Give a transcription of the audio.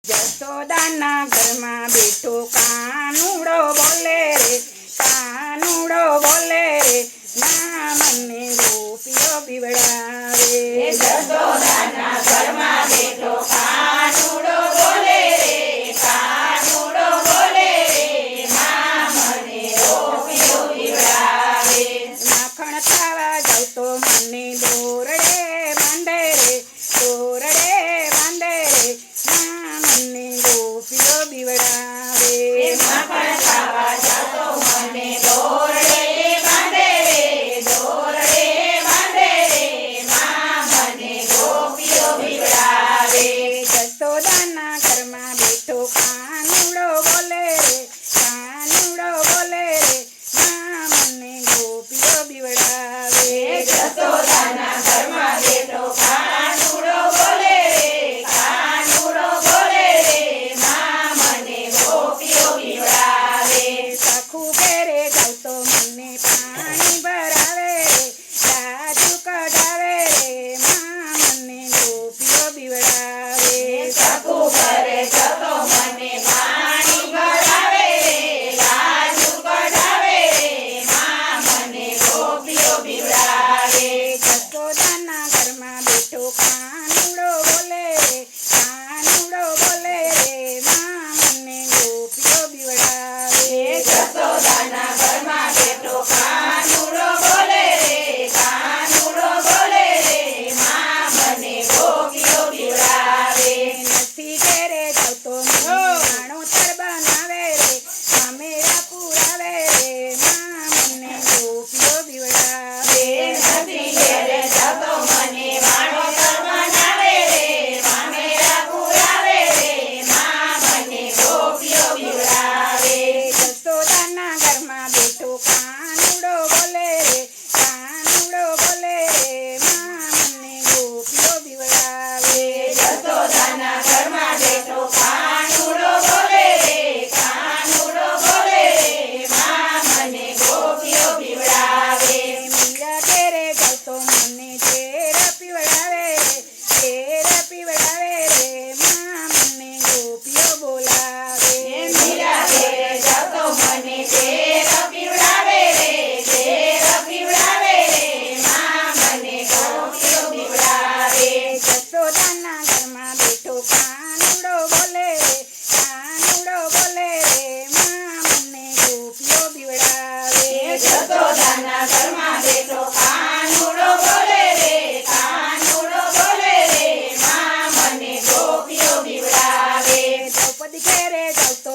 જશોદાના ઘરમાં બેઠો કાનુડો બોલે રે, કાનુડો બોલે રે, ના મને ગોપીઓ બીવડાવે. જશોદાના ઘરમાં બેઠો કાનુડો બોલે રે, કાનુડો બોલે રે, માં મને ગોપીઓ બીવડાવે. માખણ ખાવા જાઉં તો મને દોરડે બાંધે રે, દોરડે બાંધે રે, ના મને ગોપીઓ બીવડાવે. માખણ ખાવા જાઉં તો મને દોરડે બાંધે રે, દોરડે બાંધે રે, માં મને ગોપીઓ બીવડાવે. જશોદાના ઘરમાં બેઠો કાનુડો બોલે રે, કાનુડો બોલે રે, ના મને ગોપીઓ બીવડાવે. જશોદાના ઘરમાં બેઠો કાનુડો બોલે રે, કાનુડો બોલે રે, માં મને ગોપીઓ બીવડાવે. સખુ ઘેરે જાઉં તો મને પાણી ભરાવે રે, રાજુ કઢાવે રે, માં મને ગોપીઓ બીવડાવે. સખુ ઘરે જતો મને પાણી ભરાવે રે, લાજુ કઢાવે રે, માં મને ગોપીઓ બીવડાવે. જશોદાના ઘરમાં બેઠો કાનુડો બોલે રે, કાનુડો બોલે રે, માં મને ગોપીઓ બીવડાવે. જશોદાના ઘરમાં બેઠો કાનુડો બોલે રે, કાનુડો બોલે રે, માં મને ગોપીઓ બીવડાવે. નથી ઘેરે જાઉં તો મને વાણોતર બનાવે રે, મામેરા પુરાવે રે, માં મને ગોપીઓ બીવડાવે. નથી ઘેરે જતો મને વાણોતર બનાવે રે, મામેરા પુરાવે રે, માં મને ગોપીઓ બીવડાવે. જશોદાના ઘરમાં બેઠો કાનુડો બોલે રે, કાનુડો બોલે રે, માં મને ગોપીઓ બીવડાવે. જશોદાના ઘરમાં બેઠો કાનુડો બોલે રે, કાનુડો બોલે રે, માં મને ગોપીઓ બીવડાવે. મીરા ઘેરે જાઉં તો મને ઝેર પીવડાવે રે, ઝેર પીવડાવે રે, માં મને ગોપીઓ બોલાવે. મીરા ઘેરે જતો મને ઝેર પીવડાવે રે, ઝેર પીવડાવે રે, માં મને ગોપીઓ બીવડાવે. જશોદાના ઘરમાં બેઠો કાનુડો બોલે રે, કાનુડો બોલે રે, માં મને ગોપીઓ બીવડાવે. જશોદાના ઘરમાં બેઠો કાનુડો બોલે રે, કાનુડો બોલે રે, માં મને ગોપીઓ બીવડાવે. દ્રૌપદી ઘેરે જાઉં તો